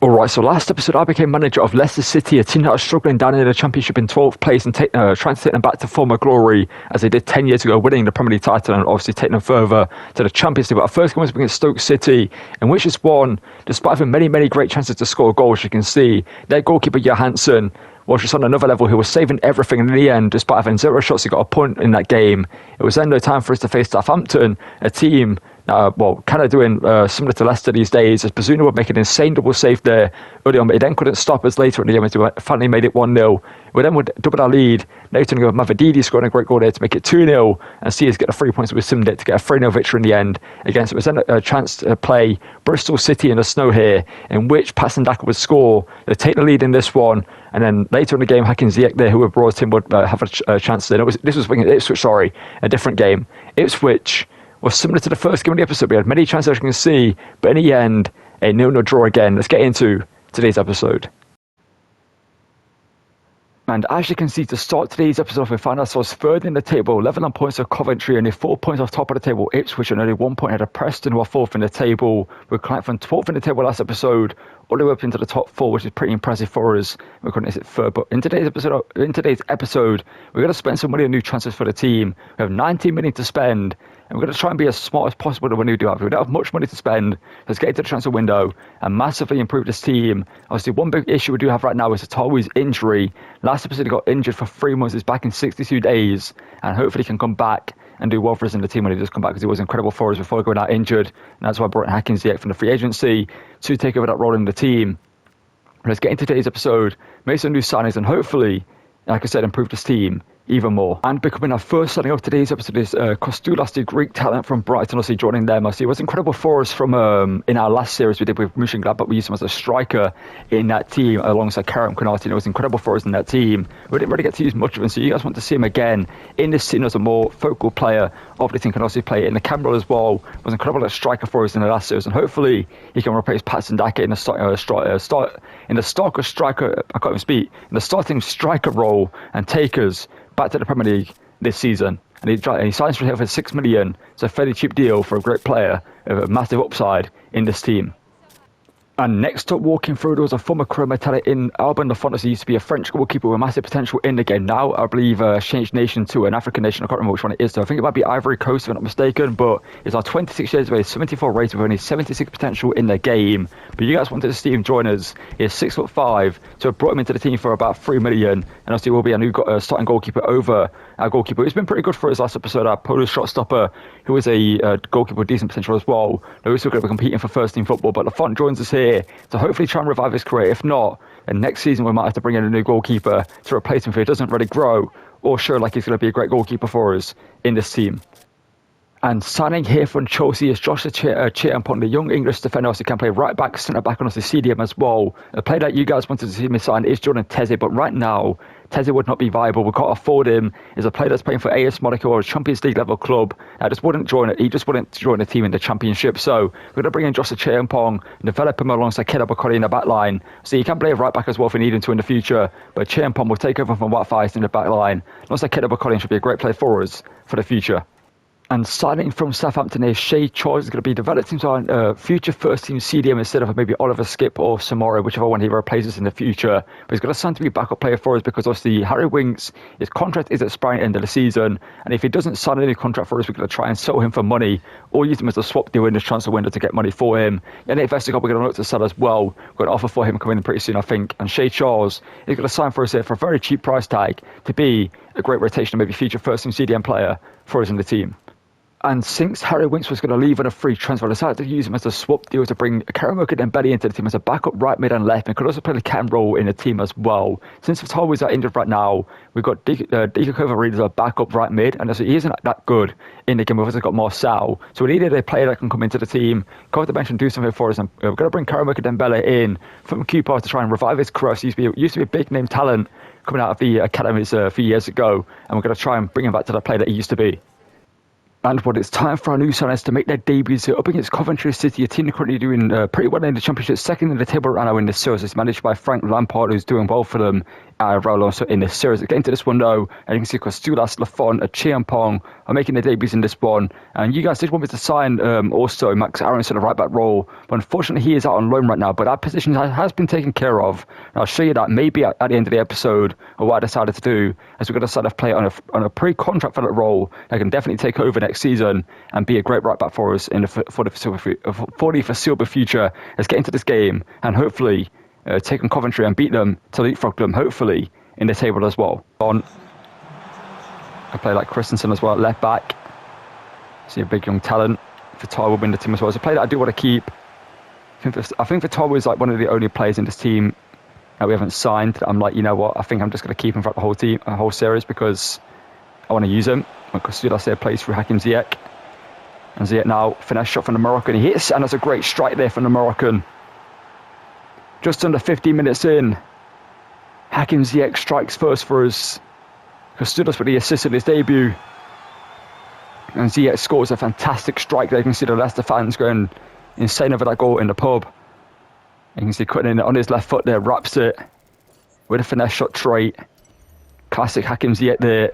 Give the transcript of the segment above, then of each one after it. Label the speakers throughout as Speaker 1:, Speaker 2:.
Speaker 1: Alright, so last episode I became manager of Leicester City, a team that was struggling down in the Championship in 12th place and trying to take them back to former glory as they did 10 years ago, winning the Premier League title and obviously taking them further to the Champions League. But our first game was against Stoke City, in which is won despite having many great chances to score a goal, as you can see. Their goalkeeper Johansson was just on another level. He was saving everything, and in the end, despite having 0 shots, he got a point in that game. It was then no time for us to face Southampton, a team kind of doing similar to Leicester these days, as Bazuna would make an insane double save there early on, but he then couldn't stop us later in the game until we finally made it 1-0. We then would double our lead, later on with Mavididi scoring a great goal there to make it 2-0, and see us get the 3 points with Simdit to get a 3-0 victory in the end against it. Was then a chance to play Bristol City in the snow here, in which Pasandaka would score. They'd take the lead in this one, and then later in the game, Hakim Ziyech there, who had brought him, would have a chance there. This was Ipswich, a different game. Ipswich was similar to the first game of the episode. We had many chances, as you can see, but in the end, a 0-0 draw again. Let's get into today's episode. And as you can see, to start today's episode off, we found ourselves third in the table, 11 on points of Coventry, only 4 points off top of the table, Ipswich, and only 1 point ahead of Preston, who are fourth in the table. We climbed from 12th in the table last episode, all the way up into the top 4, which is pretty impressive for us. We're going to hit third, but in today's episode, we're going to spend some money on new transfers for the team. We have 19 million to spend, and we're going to try and be as smart as possible when we do have. We don't have much money to spend. Let's get into the transfer window and massively improve this team. Obviously, one big issue we do have right now is Atawi's injury. Last episode, he got injured for 3 months. He's back in 62 days, and hopefully he can come back and do well for us in the team when he does come back, because he was incredible for us before going out injured. And that's why I brought in Hakim Ziyech from the free agency to take over that role in the team. Let's get into today's episode, make some new signings, and hopefully, like I said, improve this team even more. And becoming our first signing of today's episode is Kostoulas, the Greek talent from Brighton, obviously joining them. It was incredible for us from in our last series we did with Mönchengladbach. We used him as a striker in that team alongside Kerem Konate, and it was incredible for us in that team. We didn't really get to use much of him, so you guys want to see him again in this team as a more focal player of the team. Can also play in the Cameroon as well. Was incredible as a striker for us in the last series, and hopefully he can replace Patson Daka in the starting striker role and take us back to the Premier League this season. And he signs for here for 6 million. It's a fairly cheap deal for a great player with a massive upside in this team. And next up, walking through, there was a former Cromer talent in Alban Lafont. He used to be a French goalkeeper with massive potential in the game. Now, I believe, changed nation to an African nation. I can't remember which one it is. So I think it might be Ivory Coast, if I'm not mistaken. But it's our 26 years of age, 74 rated with only 76 potential in the game. But you guys wanted to see him join us. He's 6'5", so I brought him into the team for about 3 million. And obviously, will be a new starting goalkeeper over our goalkeeper. He's been pretty good for us last episode. Our Polish shot stopper, who is a goalkeeper with decent potential as well. We're still going to be competing for first team football. But Lafont joins us here to hopefully try and revive his career. If not, then next season we might have to bring in a new goalkeeper to replace him if he doesn't really grow or show like he's going to be a great goalkeeper for us in this team. And signing here from Chelsea is Joshua Chiampong, the young English defender who can play right back, centre back, and also CDM as well. A player that you guys wanted to see me sign is Jordan Teze, but right now Teze would not be viable. We can't afford him. He's a player that's playing for AS Monaco or a Champions League level club. He just wouldn't join the team in the Championship. So we're going to bring in Joshua Chiampong and develop him alongside Keda Bakori in the back line. So he can play right back as well if we need him to in the future. But Chiampong will take over from Wout Faes in the back line. Alongside Keda Bakori should be a great player for us for the future. And signing from Southampton is Shay Charles is going to be developed into our future first team CDM instead of maybe Oliver Skip or Samora, whichever one he replaces in the future. But he's going to sign to be a backup player for us because obviously Harry Winks, his contract is expiring at the end of the season. And if he doesn't sign any contract for us, we're going to try and sell him for money or use him as a swap deal in this transfer window to get money for him. And if Vestergaard, we're going to look to sell as well. We've got an offer for him coming in pretty soon, I think. And Shay Charles is going to sign for us here for a very cheap price tag to be a great rotation, maybe future first team CDM player for us in the team. And since Harry Winks was going to leave on a free transfer, I decided to use him as a swap deal to bring Kerem Dembele into the team as a backup right mid and left, and could also play the cam role in the team as well. Since Vitaly is injured right now, we've got Dika Kovarid as a backup right mid, and he isn't that good in the game. We've also got Marcel, so we needed a player that can come into the team, come off the bench and do something for us. And we're going to bring Kerem Dembele in from Cupar to try and revive his career. So he used to be a big name talent coming out of the academies a few years ago, and we're going to try and bring him back to the player that he used to be. And what it's time for our new signings to make their debuts up against Coventry City, a team currently doing pretty well in the Championship, second in the table right now in this series. It's managed by Frank Lampard, who's doing well for them also in this series. Getting to this one though, and you can see Costulas, Lafont, Chiampong are making their debuts in this one. And you guys did want me to sign also Max Aronson, a right back role, but unfortunately he is out on loan right now. But that position has been taken care of. And I'll show you that maybe at the end of the episode, or what I decided to do, as we're going to decide to play on a pre-contract for that role that can definitely take over next season and be a great right back for us for the foreseeable future. Let's get into this game and hopefully take on Coventry and beat them to leapfrog them, hopefully, in the table as well. I play like Christensen as well, left back. See a big young talent. Vitar will win the team as well. It's a player that I do want to keep. I think Vitar is like one of the only players in this team that we haven't signed. I'm like, you know what? I think I'm just going to keep him for the whole series because I want to use him. Because I say plays through Hakim Ziyech. And Ziyech now, finesse shot from the Moroccan. He hits, and that's a great strike there from the Moroccan. Just under 15 minutes in, Hakim Ziyech strikes first for us. Costulas with the assist in his debut. And Ziyech scores a fantastic strike there. You can see the Leicester fans going insane over that goal in the pub. You can see cutting it on his left foot there, wraps it with a finesse shot trait. Classic Hakim Ziyech there.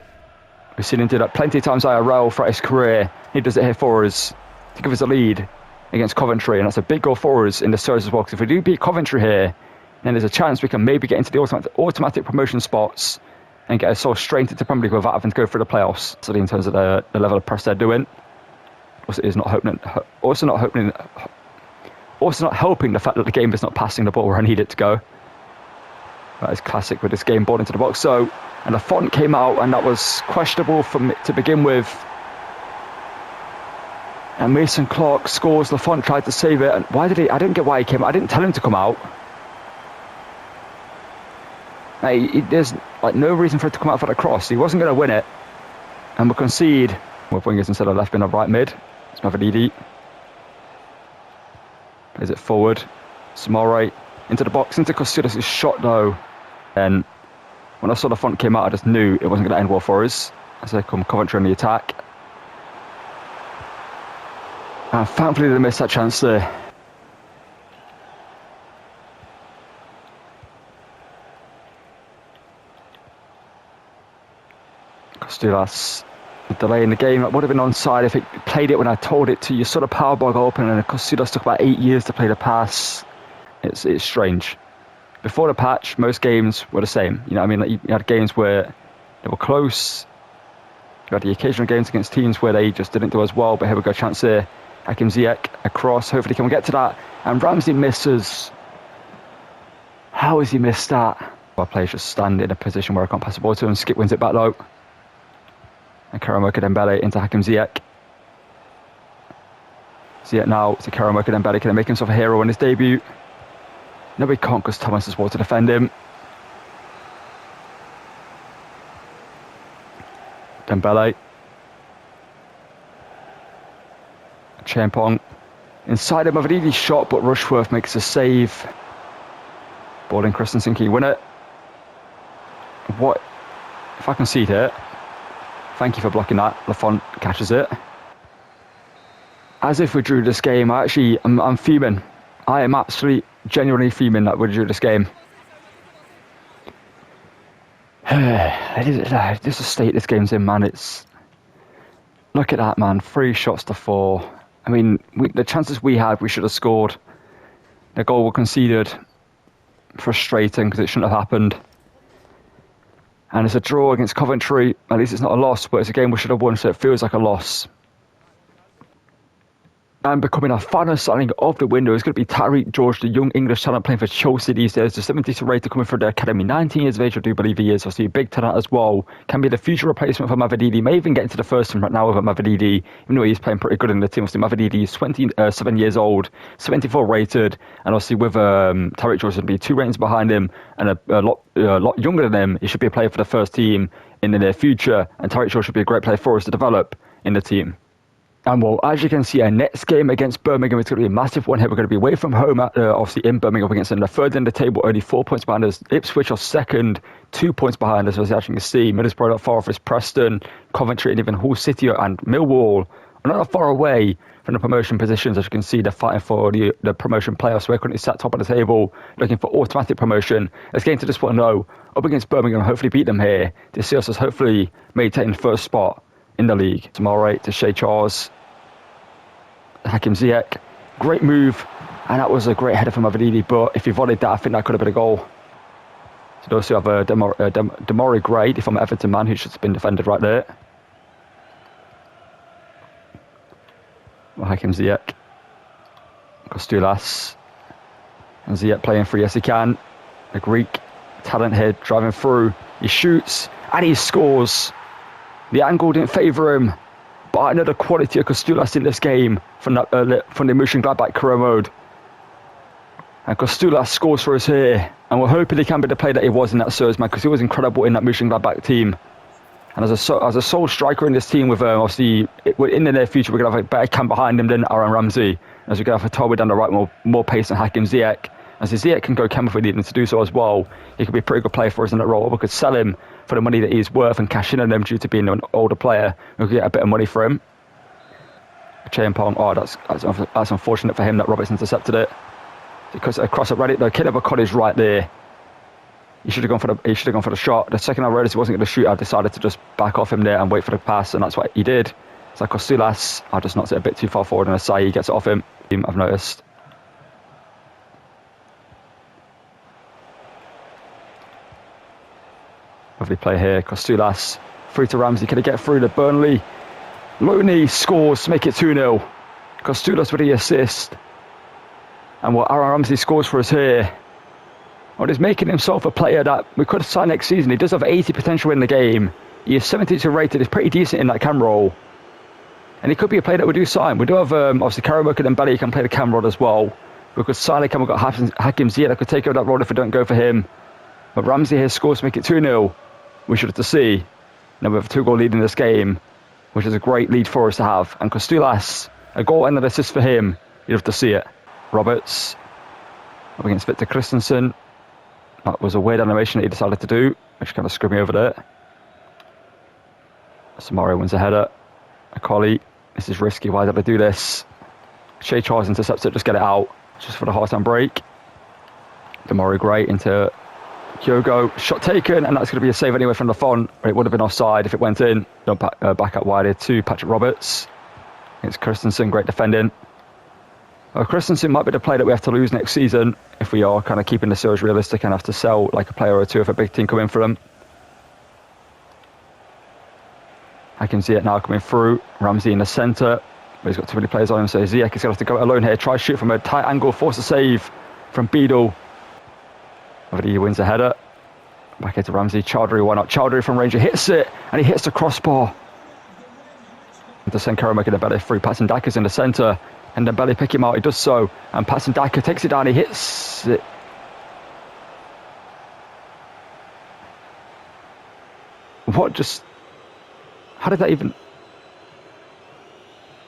Speaker 1: We've seen him do that plenty of times IRL throughout his career. He does it here for us to give us a lead against Coventry, and that's a big goal for us in the series as well, because if we do beat Coventry here, then there's a chance we can maybe get into the automatic promotion spots and get ourselves straight into the Premier League without having to go through the playoffs. So in terms of the level of press they're doing, also not helping the fact that the game is not passing the ball where I need it to go. That is classic with this game ball into the box. So, and the font came out, and that was questionable to begin with. And Mason Clark scores. Lafont tried to save it. And why did he? I didn't get why he came out. I didn't tell him to come out. There's like no reason for it to come out for the cross. He wasn't going to win it. And we'll concede. With wingers instead of left in a right mid. It's Mavididi. Plays it forward. Samore into the box. Into Costulas' shot though. And when I saw the font came out, I just knew it wasn't going to end well for us. As they come Coventry on the attack. And thankfully they missed that chance there. Costulas, the delay in the game, that would have been onside if it played it when I told it to. You saw the power bug open, and Costulas took about 8 years to play the pass. It's strange. Before the patch, most games were the same. You know what I mean? Like you had games where they were close. You had the occasional games against teams where they just didn't do as well. But here we go, chance there. Hakim Ziyech across. Hopefully, can we get to that? And Ramsey misses. How has he missed that? Our players just stand in a position where I can't pass the ball to him. Skip wins it back low. And Karamoka Dembele into Hakim Ziyech. Ziyech now to Karamoka Dembele. Can he make himself a hero in his debut? No, he can't because Thomas has walked to defend him. Dembele. Chiampong. Inside him, Mavididi's shot, but Rushworth makes a save. Ball in Christensen, can you win it? What? If I concede it. Thank you for blocking that. Lafont catches it. As if we drew this game, I'm fuming. I am absolutely, genuinely fuming that we drew this game. This is the state this game's in, man. Look at that, man. 3 shots to 4. I mean, the chances we had, we should have scored. The goal was conceded. Frustrating because it shouldn't have happened. And it's a draw against Coventry. At least it's not a loss, but it's a game we should have won, so it feels like a loss. And becoming our final signing of the window is going to be Tariq George, the young English talent playing for Chelsea these days. The 70th rated coming from the academy, 19 years of age, I do believe he is. Obviously a big talent as well. Can be the future replacement for Mavididi. May even get into the first team right now with Mavididi, even though he's playing pretty good in the team. Obviously Mavididi is 27 years old, 74 rated, and obviously with Tariq George, there'll be 2 ratings behind him and a lot younger than him. He should be a player for the first team in the near future, and Tariq George should be a great player for us to develop in the team. And well, as you can see, our next game against Birmingham is going to be a massive one here. We're going to be away from home, obviously in Birmingham against them. They're third in the table, only 4 points behind us. Ipswich are second, 2 points behind us, as you can see. Middlesbrough not far off us, Preston, Coventry, and even Hull City and Millwall are not far away from the promotion positions. As you can see, they're fighting for the promotion playoffs. We're currently sat top of the table, looking for automatic promotion. Let's get into this one, though. Up against Birmingham, hopefully beat them here. To see us as hopefully maintain first spot in the league. Tomorrow, to Shea Charles. Hakim Ziyech, great move, and that was a great header from Avadidi, but if he volleyed that, I think that could have been a goal. So they also have a Demore Gray from Everton man, who should have been defended right there. Well, Hakim Ziyech, Kostulas, and Ziyech playing free, yes he can. The Greek talent here, driving through, he shoots, and he scores. The angle didn't favour him. But another quality of Kostulas in this game from the Mönchengladbach career mode. And Kostulas scores for us here. And we're hoping he can be the player that he was in that Spurs man, because he was incredible in that Mönchengladbach team. And as a sole striker in this team, with obviously in the near future, we're going to have a better camp behind him than Aaron Ramsey. As we're going to have a Toby down the right, more pace than Hakim Ziyech. As Ziyech can go camp if we need him to do so as well. He could be a pretty good player for us in that role. We could sell him for the money that he's worth and cash in on him due to being an older player. We could get a bit of money for him. Champong, that's unfortunate for him that Roberts intercepted it. Because across at Reddit, the kid of a cottage right there. He should have gone for the shot. The second I realised he wasn't going to shoot, I decided to just back off him there and wait for the pass, and that's what he did. It's like Kostulas, I just knocked it a bit too far forward, and Asai gets it off him. I've noticed. Lovely play here. Kostulas through to Ramsey. Can he get through to Burnley? Looney scores to make it 2-0. Kostulas with the assist. And what Aaron Ramsey scores for us here. Well, he's making himself a player that we could sign next season. He does have 80 potential in the game. He is 72 rated. He's pretty decent in that cam role. And he could be a player that we do sign. We do have obviously Karamoka and Belly can play the cam role as well. We could sign him. We've got Hakim Ziyech that could take over that role if we don't go for him. But Ramsey here scores to make it 2-0. We should have to see. Now we have a 2-goal lead in this game, which is a great lead for us to have. And Kostulas, a goal and an assist for him. You'd have to see it. Roberts up against Victor Christensen. That was a weird animation that he decided to do, which kind of screwed me over there. Samario wins a header. Akoli, this is risky. Why did I do this? Shea Charles intercepts it, just get it out. Just for the half-time break. Demore Gray into Kyogo, shot taken, and that's going to be a save anyway from Lafont. It would have been offside if it went in. Back out wide here to Patrick Roberts. It's Christensen, great defending. Christensen might be the player that we have to lose next season if we are kind of keeping the series realistic and have to sell like a player or two if a big team come in for them. I can see it now coming through. Ramsey in the centre, but he's got too many players on him, so Ziyech is going to have to go alone here. Try to shoot from a tight angle, force a save from Beadle. He wins the header. Back into Ramsey. Chowdhury, why not? Chowdhury from Ranger hits it, and he hits the crossbar. To send Karamoka Dembele through. Patson Daka's in the centre, and Dembele pick him out. He does so, and Patson Daka takes it down. He hits it. What just... How did that even...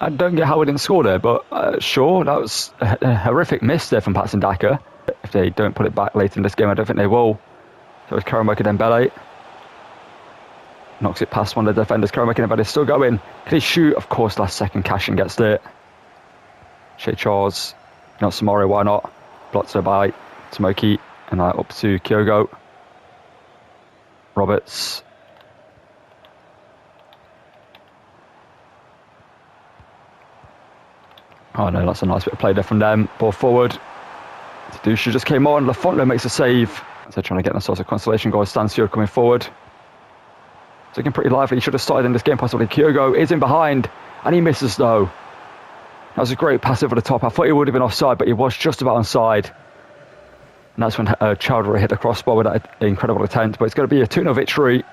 Speaker 1: I don't get how we didn't score there, but sure, that was a horrific miss there from Patson Daka. If they don't put it back later in this game, I don't think they will. So it's Karamoka Dembele. Knocks it past one of the defenders. Karamoka Dembele is still going. Can he shoot? Of course, last second Cashin gets there. Shea Charles. Not Samario, why not? Blocked her by Smoky. And up to Kyogo. Roberts. Oh no, that's a nice bit of play there from them. Ball forward. Dusha just came on. Lafont makes a save. So they're trying to get themselves a consolation goal. Stansio coming forward. It's looking pretty lively. He should have started in this game possibly. Kyogo is in behind. And he misses though. That was a great pass over the top. I thought he would have been offside, but he was just about onside. And that's when Chowdhury hit the crossbar with that incredible attempt. But it's going to be a 2-0 victory.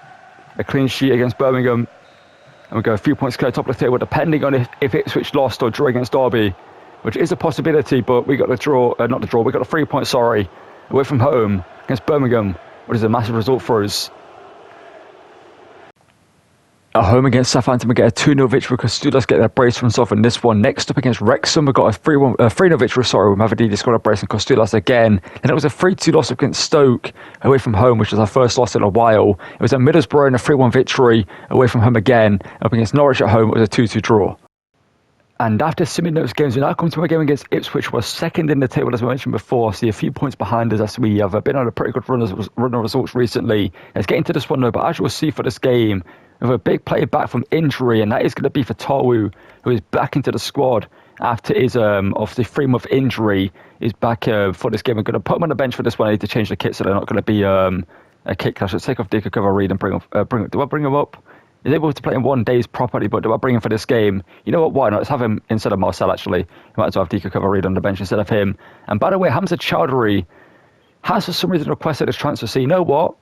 Speaker 1: A clean sheet against Birmingham. And we go a few points clear top of the table, depending on if Ipswich lost or drew against Derby, which is a possibility, but we got the draw, not the draw, we got a 3 point, away from home against Birmingham, which is a massive result for us. At home against Southampton, we get a 2-0 victory because Studas get their brace from himself in this one. Next up against Wrexham, we got a 3-0 victory, with Mavididi scored a brace and Costulas again. Then it was a 3-2 loss against Stoke away from home, which was our first loss in a while. It was at Middlesbrough and a 3-1 victory away from home again. Up against Norwich at home, it was a 2-2 draw. And after simming those games, we now come to a game against Ipswich, was second in the table, as I mentioned before. See a few points behind us as we have been on a pretty good run of results recently. Let's get into this one though, but as you'll see for this game, we have a big player back from injury, and that is going to be for Tawu, who is back into the squad after his obviously 3-month injury. He's back for this game. We're going to put him on the bench for this one. I need to change the kit so they're not going to be a kick clash. Let's take off Dico Cover-Reed and bring do I bring him up? He's able to play in 1 days properly, but do I bring him for this game? You know what, why not? Let's have him instead of Marcel, actually. We might as well have Dico Cover-Reed on the bench instead of him. And by the way, Hamza Chowdhury has for some reason requested his transfer. So you know what?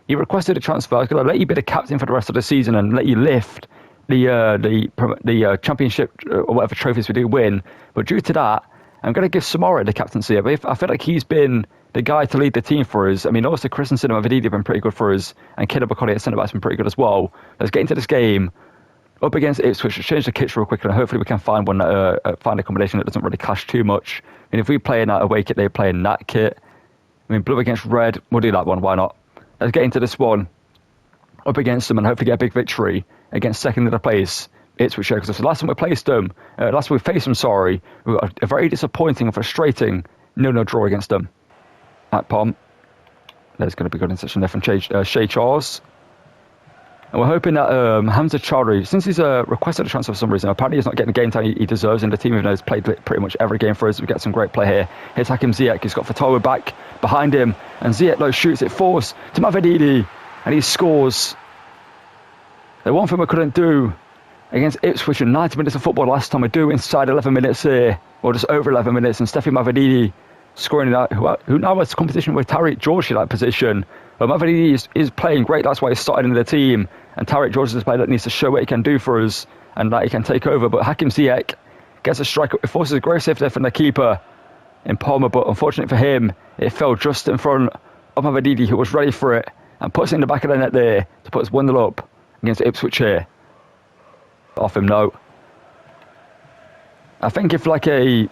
Speaker 1: He requested a transfer. I was going to let you be the captain for the rest of the season and let you lift the championship or whatever trophies we do win. But due to that, I'm going to give Samara the captaincy. I feel like he's been the guy to lead the team for us. I mean, also Christensen and Mavididi have been pretty good for us, and Kiddo Bakoli at centre-back's been pretty good as well. Let's get into this game up against Ipswich. Let's change the kits real quick, and hopefully we can find find a combination that doesn't really clash too much. I mean, if we play in that away kit, they play in that kit. I mean, blue against red, we'll do that one. Why not? Let's get into this one up against them and hopefully get a big victory against second in the place, Ipswich. Because the last time we faced them, we got a very disappointing and frustrating 0-0 draw against them at Pom. There's going to be good interception there from Shea Charles. And we're hoping that Hamza Chowdhury, since he's requested a transfer for some reason, apparently he's not getting the game time he deserves in the team, even though he's played pretty much every game for us. We get some great play here. Here's Hakim Ziyech. He's got Fatawa back behind him, and Ziyech shoots it force to Mavididi, and he scores. The one thing we couldn't do against Ipswich in 90 minutes of football last time, we do inside 11 minutes here, or just over 11 minutes, and Steffi Mavididi scoring that, who now has competition with Tariq George in that position. But Mavididi is playing great, that's why he started in the team, and Tariq George is a player that needs to show what he can do for us and that he can take over. But Hakim Ziyech gets a strike, it forces a great save there from the keeper in Palmer, but unfortunately for him, it fell just in front of Mavididi, who was ready for it, and puts it in the back of the net there to put us 1-0 up against Ipswich here. Off him, no. I think if like a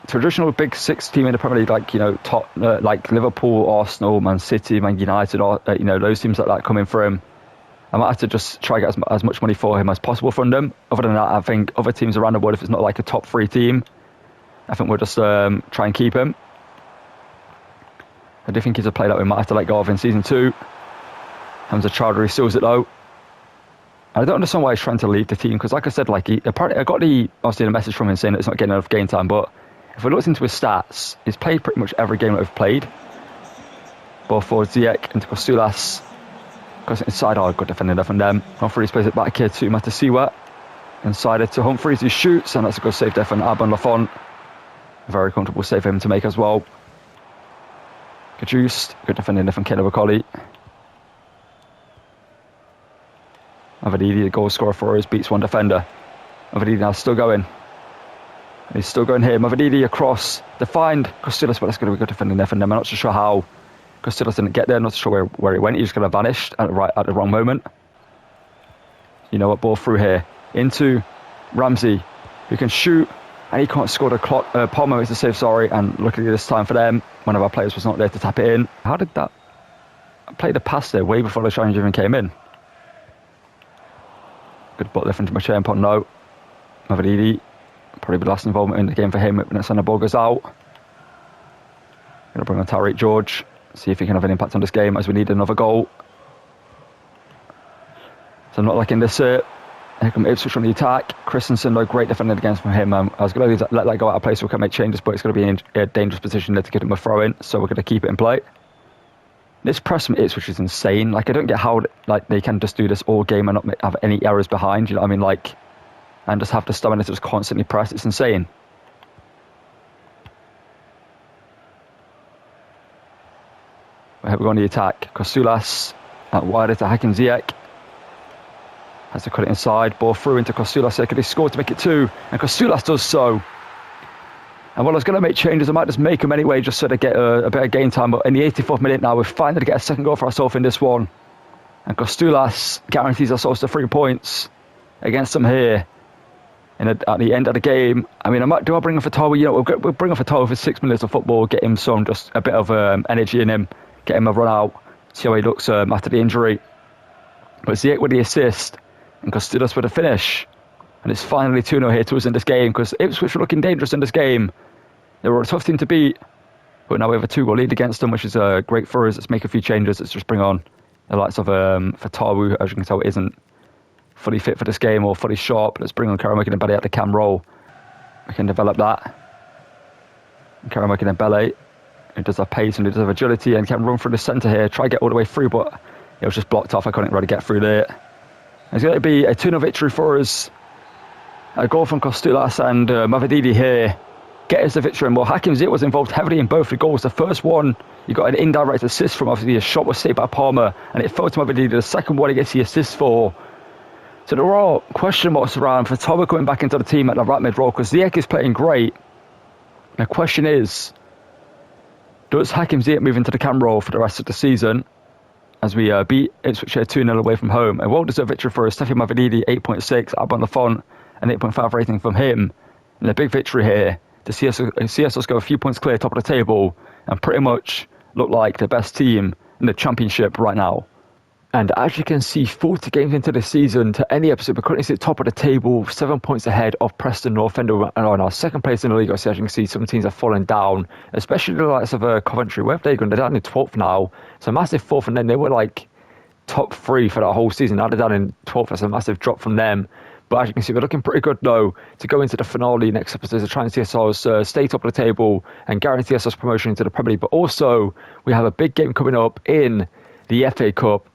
Speaker 1: traditional Big Six team in the Premier League, like, you know, top, like Liverpool, Arsenal, Man City, Man United, or you know, those teams like that coming for him, I might have to just try to get as much money for him as possible from them. Other than that, I think other teams around the world, if it's not like a top 3 team, I think we'll just try and keep him. I do think he's a player that we might have to let go of in season 2. Hamza Chowdhury seals it though. I don't understand why he's trying to leave the team, because like I said, like apparently I got obviously a message from him saying that it's not getting enough game time, but if we looked into his stats, he's played pretty much every game that we've played. Ball forward, Ziyech into Kostulas. Goes inside, good defending there from them. Humphreys plays it back here to Matasiwa. Inside it to Humphreys, who shoots, and that's a good save there from Arbon Lafont. A very comfortable save for him to make as well. Kajust, good defending there from Keno Bakoli. Mavididi, the goal scorer for us, beats one defender. Mavididi now still going. He's still going here. Mavididi across, defined Kostulas, but that's going to be good defending there from them. I'm not so sure how Kostulas didn't get there. I'm not sure where he went. He just kind of vanished at the wrong moment. You know what? Ball through here into Ramsey, who can shoot, and he can't score the clock. Palmer makes the save, sorry, and luckily this time for them, one of our players was not there to tap it in. How did that? I played the pass there way before the challenge even came in. Good ball there from Machamp, no. Mavididi, probably the last involvement in the game for him when the ball goes out. Going to bring on Tariq George, see if he can have an impact on this game as we need another goal. So I'm not liking this. Here come Ipswich on the attack. Christensen, though, great defending against him. I was going to let that go out of play so we can make changes, but it's going to be in a dangerous position there to get him a throw in, so we're going to keep it in play. This press from Ipswich is insane. Like, I don't get how like they can just do this all game and not have any errors behind. You know what I mean? Like, and just have the stamina to just constantly press. It's insane. Here we go on the attack. Kostulas out wider to Hakim Ziyech. Has to cut it inside. Ball through into Kostulas. Here could he score to make it 2? And Kostulas does so. And while I was going to make changes, I might just make them anyway, just so to get a bit of game time. But in the 84th minute now, we've finally get a second goal for ourselves in this one. And Kostulas guarantees ourselves the 3 points against them here at the end of the game. I mean, do I bring in Fatawa? You know, we'll bring in Fatawa for 6 minutes of football, get him just a bit of energy in him, get him a run out, see how he looks after the injury. But Ziyech with the assist and Kostulas with the finish. And it's finally 2-0 here to us in this game, because Ipswich were looking dangerous in this game. They were a tough team to beat, but now we have a 2-goal lead against them, which is great for us. Let's make a few changes. Let's just bring on the likes of Fatawu, as you can tell, isn't fully fit for this game or fully sharp. Let's bring on Karamaka and Belly at the cam roll. We can develop that. Karamaka and Belly, who does have pace and who does have agility and can run through the centre here, try to get all the way through, but it was just blocked off. I couldn't really get through there. It's going to be a 2-0 victory for us. A goal from Kostulas and Mavididi here get us the victory. And Hakim Ziyech was involved heavily in both the goals. The first one, you got an indirect assist from, obviously a shot was saved by Palmer and it fell to Mavididi. The second one he gets the assist for. So there are question marks around for Fatawa coming back into the team at the right mid role, because Ziyech is playing great. The question is, does Hakim Ziyech move into the cam role for the rest of the season as we beat Ipswich 2-0 away from home? A well-deserved victory for us. Steffi Mavididi, 8.6, Abon Lafont, an 8.5 rating from him. And a big victory here to see us go a few points clear top of the table and pretty much look like the best team in the championship right now. And as you can see, 40 games into the season to any episode, we're currently at the top of the table, 7 points ahead of Preston North End on our second place in the league. As you can see, some teams are falling down, especially the likes of Coventry. Where have they gone? They're down in 12th now. So a massive fourth, and then they were like top 3 for that whole season. Now they're down in 12th. That's a massive drop from them. But as you can see, we're looking pretty good, though, to go into the finale next episode to try and see ourselves stay top of the table and guarantee ourselves promotion into the Premier League. But also, we have a big game coming up in the FA Cup.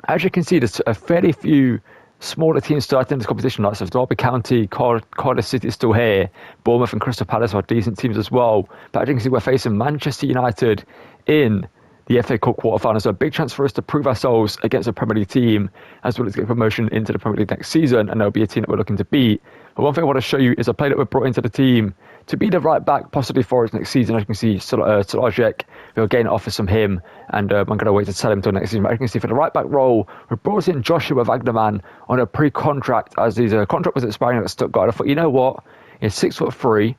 Speaker 1: As you can see, there's a fairly few smaller teams starting this competition, like Derby County, Cardiff City is still here, Bournemouth and Crystal Palace are decent teams as well. But as you can see, we're facing Manchester United in the FA Cup quarterfinals. So a big chance for us to prove ourselves against a Premier League team, as well as get promotion into the Premier League next season, and there'll be a team that we're looking to beat. But one thing I want to show you is a player that we've brought into the team to be the right back possibly for us next season. As you can see, Solajek, we'll gain offers from him, and I'm going to wait to sell him until next season. But as you can see, for the right back role, we brought in Joshua Wagnerman on a pre-contract, as his contract was expiring at Stuttgart. I thought, you know what, he's 6'3",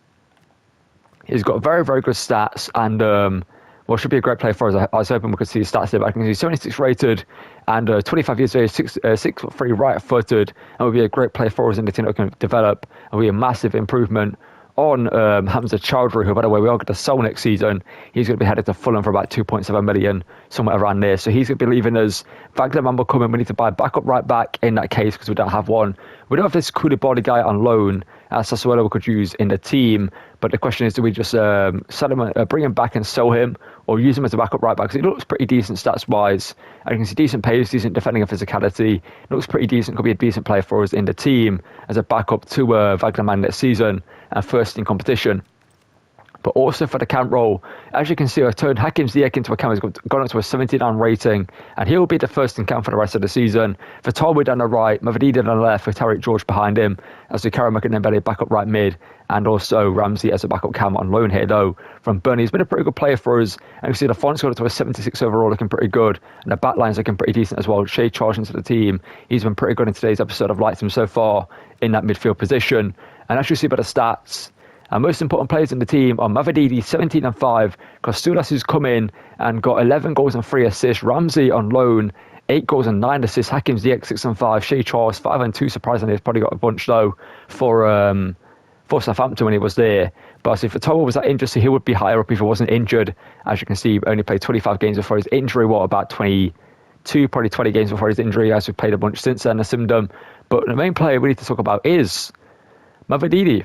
Speaker 1: he's got very, very good stats, and should be a great player for us. I was hoping we could see his stats there, but I can see 76 rated and 25 years of age, 6'3", right-footed, and would be a great player for us in the team that can develop, and will be a massive improvement on Hamza Chowdhury, who, by the way, we are going to sell next season. He's going to be headed to Fulham for about 2.7 million, somewhere around there. So he's going to be leaving us. Wagnerman will come in. We need to buy a backup right back in that case, because we don't have one. We don't have this Koulibaly guy on loan, as Sassuolo we could use in the team. But the question is, do we just sell him, bring him back and sell him, or use him as a backup right back? Because he looks pretty decent stats-wise. And you can see decent pace, decent defending and physicality. Looks pretty decent. Could be a decent player for us in the team as a backup to Wagnerman next season and first in competition. But also for the camp role, as you can see, I've turned Hakim Ziyech into a camp. He's gone up to a 79 rating, and he'll be the first in camp for the rest of the season. For Fatawa down the right, Mavididi on the left, with Tariq George behind him, as we carry Mbele back up right mid, and also Ramsey as a backup cam on loan here, though, from Burnley. He's been a pretty good player for us, and you see the Font's got up to a 76 overall, looking pretty good, and the back line's looking pretty decent as well. Shea charged into the team. He's been pretty good in today's episode. I've liked him so far in that midfield position. And as you see by the stats, our most important players in the team are Mavididi, 17 and 5. Kostulas, who's come in and got 11 goals and 3 assists. Ramsey on loan, 8 goals and 9 assists. Hakim Ziyech, 6 and 5. Shea Charles, 5 and 2. Surprisingly, he's probably got a bunch, though, for Southampton when he was there. But if Fatawa was that injured, so he would be higher up if he wasn't injured. As you can see, he only played 25 games before his injury. About 22, probably 20 games before his injury, as we've played a bunch since then, Asimdom. But the main player we need to talk about is Mavididi.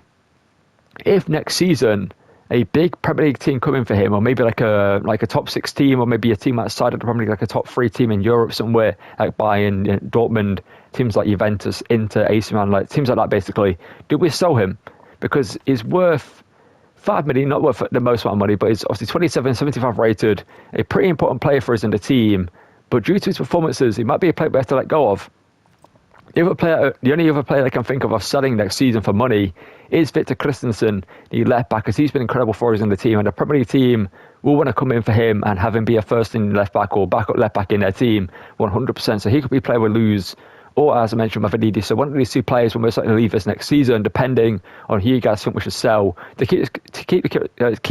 Speaker 1: If next season a big Premier League team coming for him, or maybe like a top 6 team, or maybe a team outside of the Premier League, like a top 3 team in Europe somewhere, like Bayern, Dortmund, teams like Juventus, Inter, AC Milan, like teams like that, basically, do we sell him? Because he's worth 5 million, not worth the most amount of money, but he's obviously 27, 75 rated, a pretty important player for us in the team. But due to his performances, he might be a player we have to let go of. The only other player I can think of selling next season for money is Victor Christensen, the left back, because he's been incredible for us in the team, and the Premier League team will want to come in for him and have him be a first-team left back or backup left back in their team 100%. So he could be a player we lose, or as I mentioned, Mavridis. So one of these two players will most likely leave us next season, depending on who you guys think we should sell to keep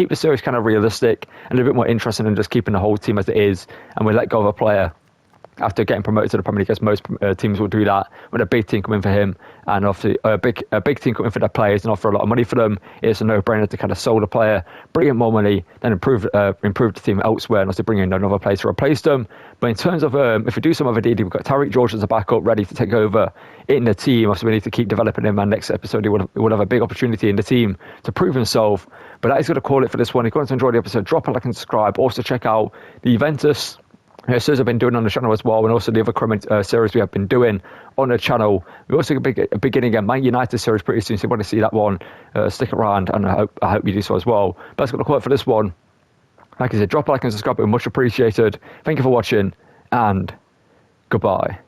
Speaker 1: the series kind of realistic and a bit more interesting than just keeping the whole team as it is, and we let go of a player after getting promoted to the Premier League, as most teams will do that when a big team come in for him, and obviously a big team come in for their players and offer a lot of money for them. It's a no-brainer to kind of sell the player, bring in more money, then improve the team elsewhere, and also bring in another player to replace them. But in terms of if we do some other DD, we've got Tariq George as a backup ready to take over in the team. Obviously, we need to keep developing him, and next episode he will have a big opportunity in the team to prove himself. But that is going to call it for this one. If you want to enjoy the episode, drop a like and subscribe. Also check out the Juventus series I've been doing on the channel as well, and also the other series we have been doing on the channel. We're also beginning a Man United series pretty soon, so if you want to see that one, stick around, and I hope you do so as well. But that's going to call it for this one. Like I said, drop a like and subscribe, it would be much appreciated. Thank you for watching, and goodbye.